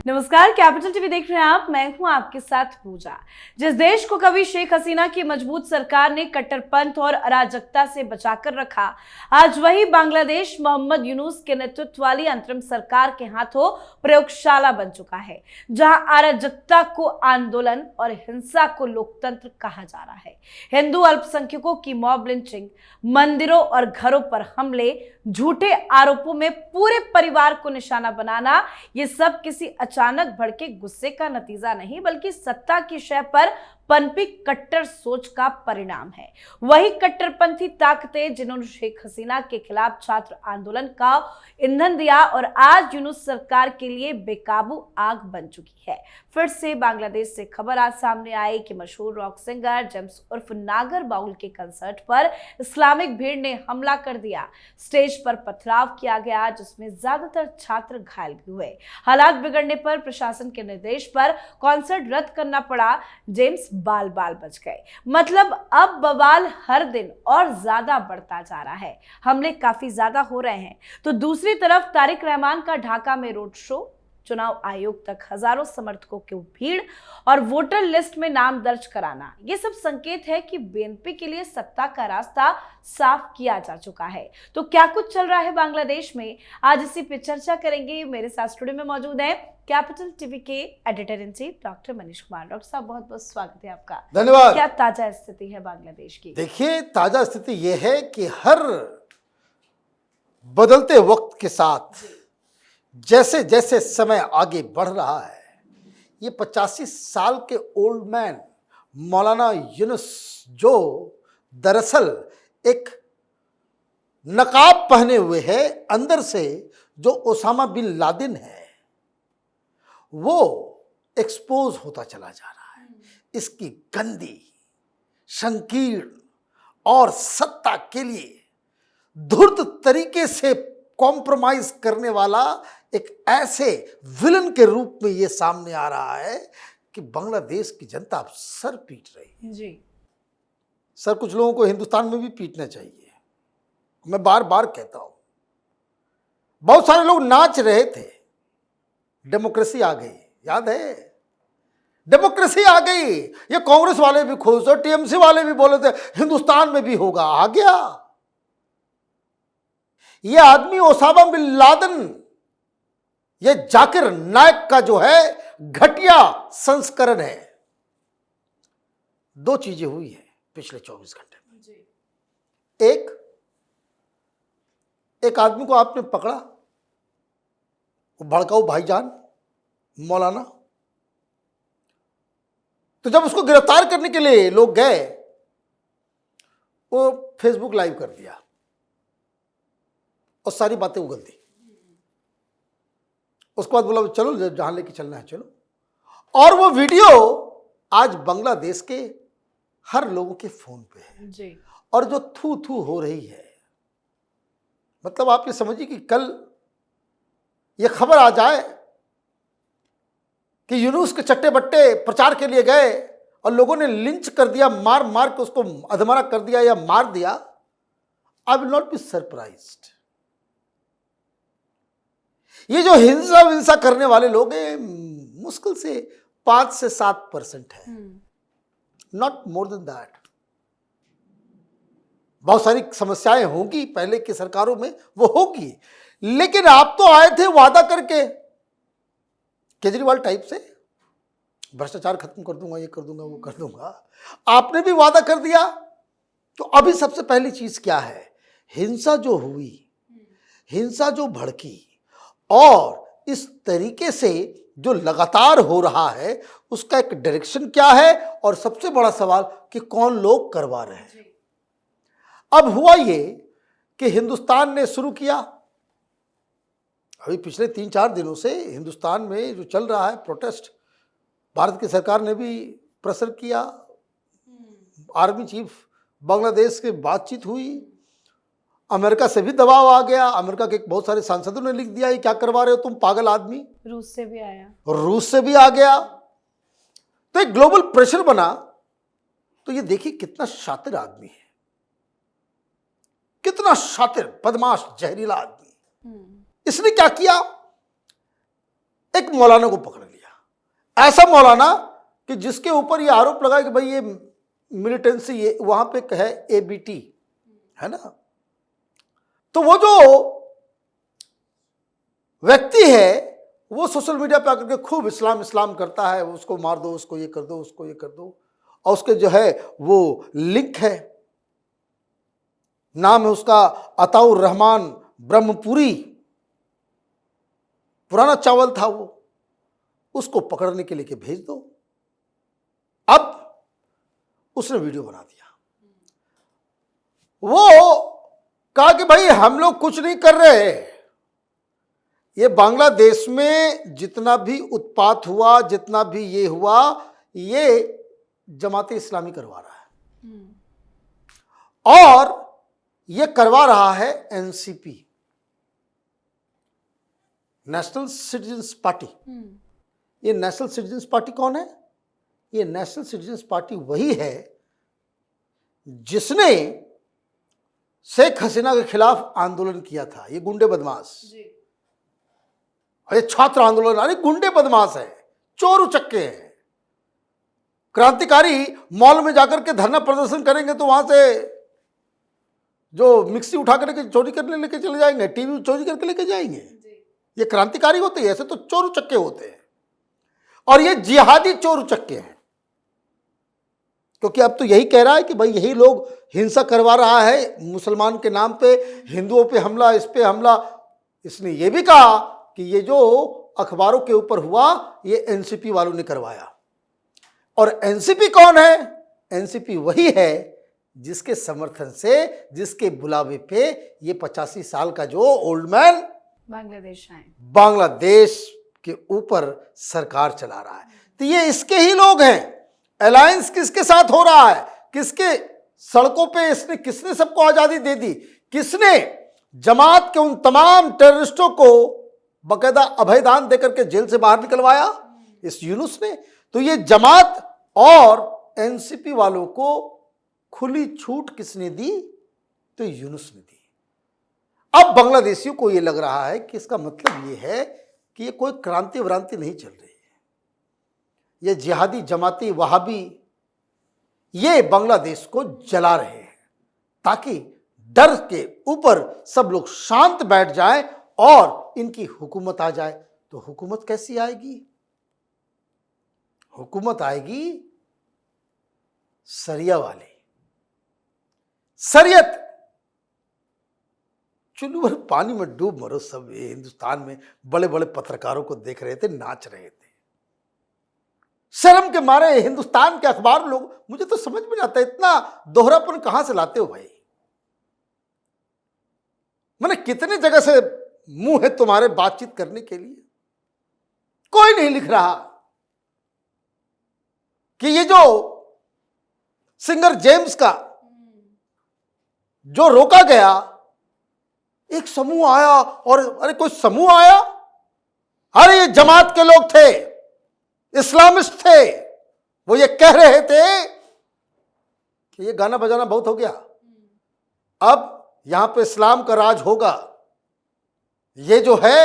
नमस्कार, capital TV देख रहे हैं आप। मैं हूं आपके साथ पूजा। जिस देश को कभी शेख हसीना की मजबूत सरकार ने कट्टरपंथ और अराजकता से बचाकर रखा, आज वही बांग्लादेश मोहम्मद यूनुस के नेतृत्व वाली अंतरिम सरकार के हाथों प्रयोगशाला बन चुका है, जहां अराजकता को आंदोलन और हिंसा को लोकतंत्र कहा जा रहा है। हिंदू अल्पसंख्यकों की मॉब लिंचिंग, मंदिरों और घरों पर हमले, झूठे आरोपों में पूरे परिवार को निशाना बनाना, ये सब किसी अचानक भड़के गुस्से का नतीजा नहीं, बल्कि सत्ता की शह पर पनपी कट्टर सोच का परिणाम है। वही कट्टरपंथी ताकतें जिन्होंने शेख हसीना के खिलाफ छात्र आंदोलन का ईंधन दिया और आज यूनुस सरकार के लिए बेकाबू आग बन चुकी है। फिर से बांग्लादेश से खबर आज सामने आई कि मशहूर रॉक सिंगर जेम्स उर्फ नागर बाउल के कंसर्ट पर इस्लामिक भीड़ ने हमला कर दिया। स्टेज पर पथराव किया गया, जिसमें ज्यादातर छात्र घायल भी हुए। हालात बिगड़ने पर प्रशासन के निर्देश पर कॉन्सर्ट रद्द करना पड़ा। जेम्स बाल बाल बच गए। मतलब अब बवाल हर दिन और ज्यादा बढ़ता जा रहा है, हमले काफी ज्यादा हो रहे हैं। तो दूसरी तरफ तारिक रहमान का ढाका में रोड शो, चुनाव आयोग तक हजारों समर्थकों की भीड़ और वोटर लिस्ट में नाम दर्ज कराना, ये सब संकेत है कि बीएनपी के लिए सत्ता का रास्ता साफ किया जा चुका है। तो क्या कुछ चल रहा है बांग्लादेश में, आज इसी पे चर्चा करेंगे। मेरे साथ स्टूडियो में मौजूद है कैपिटल टीवी के editor in chief doctor Manish Kumar. Doctor साहब, बहुत बहुत स्वागत है आपका। धन्यवाद। क्या ताजा स्थिति है बांग्लादेश की? देखिए, ताजा स्थिति यह है कि हर बदलते वक्त के साथ जैसे जैसे समय आगे बढ़ रहा है, ये 85 साल के ओल्ड मैन मौलाना यूनुस, जो दरअसल एक नकाब पहने हुए है, अंदर से जो ओसामा बिन लादेन है, वो एक्सपोज होता चला जा रहा है। इसकी गंदी, संकीर्ण और सत्ता के लिए धूर्त तरीके से कॉम्प्रोमाइज करने वाला एक ऐसे विलन के रूप में ये सामने आ रहा है कि बांग्लादेश की जनता अब सर पीट रही है जी। सर, कुछ लोगों को हिंदुस्तान में भी पीटना चाहिए। मैं बार बार कहता हूं, बहुत सारे लोग नाच रहे थे, डेमोक्रेसी आ गई, याद है? डेमोक्रेसी आ गई। ये कांग्रेस वाले भी खुश और टीएमसी वाले भी बोले थे हिंदुस्तान में भी होगा, आ गया। ये आदमी ओसामा बिन लादेन, ये जाकिर नायक का जो है घटिया संस्करण है। दो चीजें हुई है पिछले 24 घंटे में। एक आदमी को आपने पकड़ा, वो भड़काऊ भाईजान मौलाना, तो जब उसको गिरफ्तार करने के लिए लोग गए, वो फेसबुक लाइव कर दिया और सारी बातें उगल दी। उसके बाद बोला चलो जहां लेके चलना है चलो। और वो वीडियो आज बांग्लादेश के हर लोगों के फोन पे है जी। और जो थू थू हो रही है, मतलब आप ये समझिए कि कल ये खबर आ जाए कि यूनुस के चट्टे बट्टे प्रचार के लिए गए और लोगों ने लिंच कर दिया, मार मार के उसको अधमरा कर दिया या मार दिया, I will not be surprised. ये जो हिंसा विंसा करने वाले लोग हैं, मुश्किल से 5 से 7% है, नॉट मोर देन दैट। बहुत सारी समस्याएं होंगी पहले की सरकारों में, वो होगी, लेकिन आप तो आए थे वादा करके, केजरीवाल टाइप से भ्रष्टाचार खत्म कर दूंगा, ये कर दूंगा, वो कर दूंगा। आपने भी वादा कर दिया। तो अभी सबसे पहली चीज क्या है? हिंसा जो हुई, हिंसा जो भड़की और इस तरीके से जो लगातार हो रहा है, उसका एक डायरेक्शन क्या है? और सबसे बड़ा सवाल कि कौन लोग करवा रहे हैं। अब हुआ ये कि हिंदुस्तान ने शुरू किया, अभी पिछले 3-4 दिनों से हिंदुस्तान में जो चल रहा है प्रोटेस्ट, भारत की सरकार ने भी प्रेशर किया, आर्मी चीफ बांग्लादेश से बातचीत हुई, अमेरिका से भी दबाव आ गया। अमेरिका के बहुत सारे सांसदों ने लिख दिया ये क्या करवा रहे हो तुम पागल आदमी। रूस से भी आया, रूस से भी आ गया। तो एक ग्लोबल प्रेशर बना। तो ये देखिए कितना शातिर आदमी है, कितना शातिर बदमाश जहरीला आदमी। इसने क्या किया, एक मौलाना को पकड़ लिया, ऐसा मौलाना कि जिसके ऊपर ये आरोप लगा कि भाई ये मिलिटेंसी, ये वहां पे है एबीटी, है ना। तो वो जो व्यक्ति है वो सोशल मीडिया पे आकर के खूब इस्लाम इस्लाम करता है, उसको मार दो, उसको ये कर दो, उसको ये कर दो, और उसके जो है वो लिंक है, नाम है उसका अताउर रहमान ब्रह्मपुरी, पुराना चावल था वो, उसको पकड़ने के लिए भेज दो। अब उसने वीडियो बना दिया, वो कहा कि भाई हम लोग कुछ नहीं कर रहे, ये बांग्लादेश में जितना भी उत्पात हुआ, जितना भी ये हुआ, ये जमाते इस्लामी करवा रहा है, और ये करवा रहा है एनसीपी, नेशनल सिटीजन्स पार्टी। ये नेशनल सिटीजन्स पार्टी कौन है? ये नेशनल सिटीजन्स पार्टी वही है जिसने शेख हसीना के खिलाफ आंदोलन किया था। ये गुंडे बदमाश, अरे छात्र आंदोलन, अरे गुंडे बदमाश है, चोर उचक्के हैं। क्रांतिकारी मॉल में जाकर के धरना प्रदर्शन करेंगे तो वहां से जो मिक्सी उठा करके चोरी करने लेके चले जाएंगे, टीवी चोरी करके लेके जाएंगे। ये क्रांतिकारी होते हैं? ऐसे तो चोर उचक्के होते हैं, और ये जिहादी चोर उचक्के हैं, क्योंकि अब तो यही कह रहा है कि भाई यही लोग हिंसा करवा रहा है, मुसलमान के नाम पे हिंदुओं पे हमला, इस पे हमला। इसने ये भी कहा कि ये जो अखबारों के ऊपर हुआ ये एनसीपी वालों ने करवाया। और एनसीपी कौन है? एनसीपी वही है जिसके समर्थन से, जिसके बुलावे पे ये 85 साल का जो ओल्ड मैन बांग्लादेश आए, बांग्लादेश के ऊपर सरकार चला रहा है। तो ये इसके ही लोग हैं। अलायंस किसके साथ हो रहा है? किसके सड़कों पे इसने, किसने सबको आजादी दे दी? किसने जमात के उन तमाम टेररिस्टों को बकायदा अभयदान देकर के जेल से बाहर निकलवाया? इस यूनुस ने। तो ये जमात और एनसीपी वालों को खुली छूट किसने दी? तो यूनुस ने दी। अब बांग्लादेशियों को ये लग रहा है कि इसका मतलब ये है कि ये कोई क्रांति व्रांति नहीं चल रही है, ये जिहादी जमाती वहाबी ये बांग्लादेश को जला रहे हैं, ताकि डर के ऊपर सब लोग शांत बैठ जाएं और इनकी हुकूमत आ जाए। तो हुकूमत कैसी आएगी? हुकूमत आएगी सरिया वाली, शरीयत। चुल्लू भर पानी में डूब मरो सब। ये हिंदुस्तान में बड़े बड़े पत्रकारों को देख रहे थे, नाच रहे थे, शर्म के मारे। हिंदुस्तान के अखबार लोग, मुझे तो समझ में नहीं आता इतना दोहरापन कहां से लाते हो भाई। मैंने कितनी जगह से मुंह है तुम्हारे बातचीत करने के लिए, कोई नहीं लिख रहा कि ये जो सिंगर जेम्स का जो रोका गया, एक समूह आया और अरे कोई समूह आया, अरे ये जमात के लोग थे, इस्लामिस्ट थे। वो ये कह रहे थे कि ये गाना बजाना बहुत हो गया, अब यहां पे इस्लाम का राज होगा। ये जो है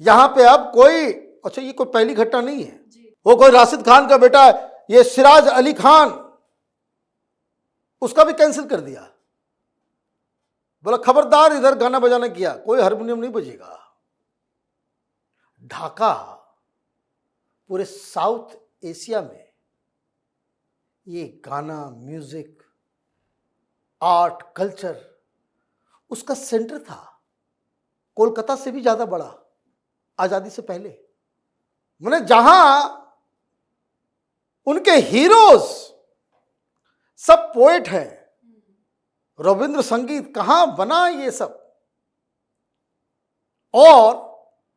यहां पे अब कोई, अच्छा ये कोई पहली घटना नहीं है, वो कोई राशिद खान का बेटा ये सिराज अली खान, उसका भी कैंसिल कर दिया। बोला खबरदार इधर गाना बजाना किया, कोई हारमोनियम नहीं बजेगा। ढाका पूरे साउथ एशिया में ये गाना, म्यूजिक, आर्ट, कल्चर उसका सेंटर था, कोलकाता से भी ज्यादा बड़ा आजादी से पहले। मैंने जहां उनके हीरोज सब पोएट हैं, रविंद्र संगीत कहां बना ये सब, और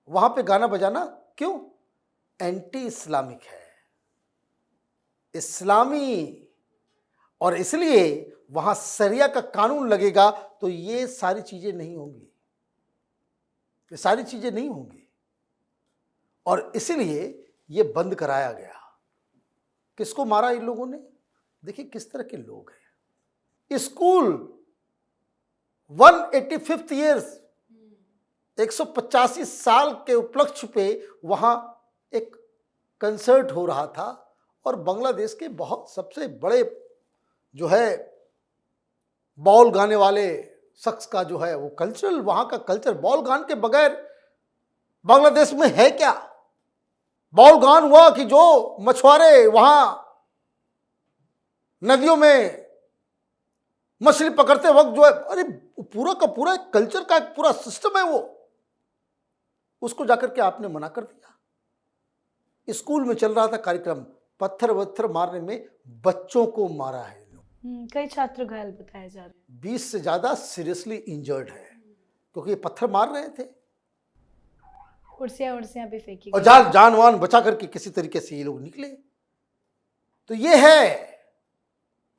वहां पे गाना बजाना क्यों? एंटी इस्लामिक है, इस्लामी, और इसलिए वहां शरिया का कानून लगेगा। तो ये सारी चीजें नहीं होंगी, ये सारी चीजें नहीं होंगी, और इसलिए ये बंद कराया गया। किसको मारा इन लोगों ने? देखिए किस तरह के लोग हैं। स्कूल 185th ईयर्स 185 साल के उपलक्ष्य पे वहाँ एक कंसर्ट हो रहा था और बांग्लादेश के बहुत सबसे बड़े जो है बॉल गाने वाले शख्स का जो है वो कल्चरल, वहाँ का कल्चर, बॉल गान के बगैर बांग्लादेश में है क्या? बॉल गान हुआ कि जो मछुआरे वहाँ नदियों में मछली पकड़ते वक्त जो है, अरे पूरा का पूरा एक कल्चर का एक पूरा सिस्टम है वो, उसको जाकर के आपने मना कर दिया। स्कूल में चल रहा था कार्यक्रम, पत्थर वत्थर मारने में बच्चों को मारा है। कई छात्र घायल बताए जा रहे हैं। 20 से ज्यादा सीरियसली इंजर्ड है क्योंकि ये पत्थर मार रहे थे। कुर्सियां भी फेंकी और जान वान बचा करके किसी तरीके से ये लोग निकले। तो ये है,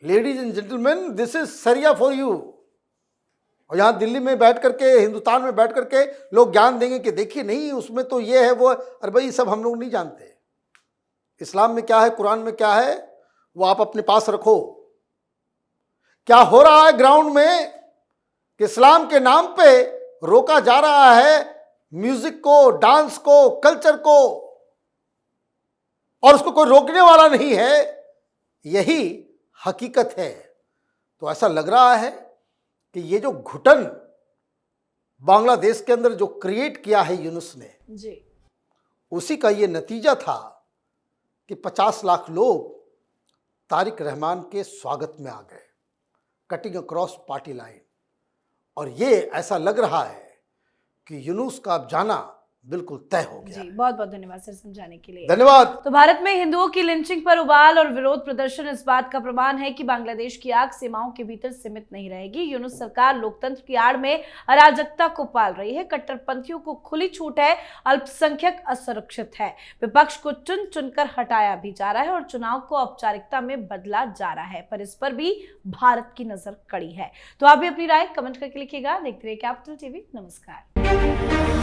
ladies and gentleman, this is सरिया फॉर यू। और यहाँ दिल्ली में बैठ करके, हिंदुस्तान में बैठ करके लोग ज्ञान देंगे कि देखिए नहीं उसमें तो ये है वो है। अरे भाई सब हम लोग नहीं जानते। इस्लाम में क्या है, कुरान में क्या है, वो आप अपने पास रखो। क्या हो रहा है ग्राउंड में कि इस्लाम के नाम पे रोका जा रहा है म्यूजिक को, डांस को, कल्चर को, और उसको कोई रोकने वाला नहीं है। यही हकीकत है। तो ऐसा लग रहा है कि ये जो घुटन बांग्लादेश के अंदर जो क्रिएट किया है यूनुस ने जी, उसी का ये नतीजा था कि 50 लाख लोग तारिक रहमान के स्वागत में आ गए, कटिंग अक्रॉस पार्टी लाइन। और ये ऐसा लग रहा है कि यूनुस का अब जाना बिल्कुल तय हो गया। जी, बहुत बहुत धन्यवाद सर समझाने के लिए। धन्यवाद। तो भारत में हिंदुओं की लिंचिंग पर उबाल और विरोध प्रदर्शन इस बात का प्रमाण है कि बांग्लादेश की आग सीमाओं के भीतर सीमित नहीं रहेगी। यूनुस सरकार लोकतंत्र की आड़ में अराजकता को पाल रही है। कट्टरपंथियों को खुली छूट है, अल्पसंख्यक असुरक्षित है। विपक्ष को चुन चुनकर हटाया भी जा रहा है और चुनाव को औपचारिकता में बदला जा रहा है, पर इस पर भी भारत की नजर कड़ी है। तो आप भी अपनी राय कमेंट करके लिखिएगा। देखते रहिए कैपिटल टीवी। नमस्कार।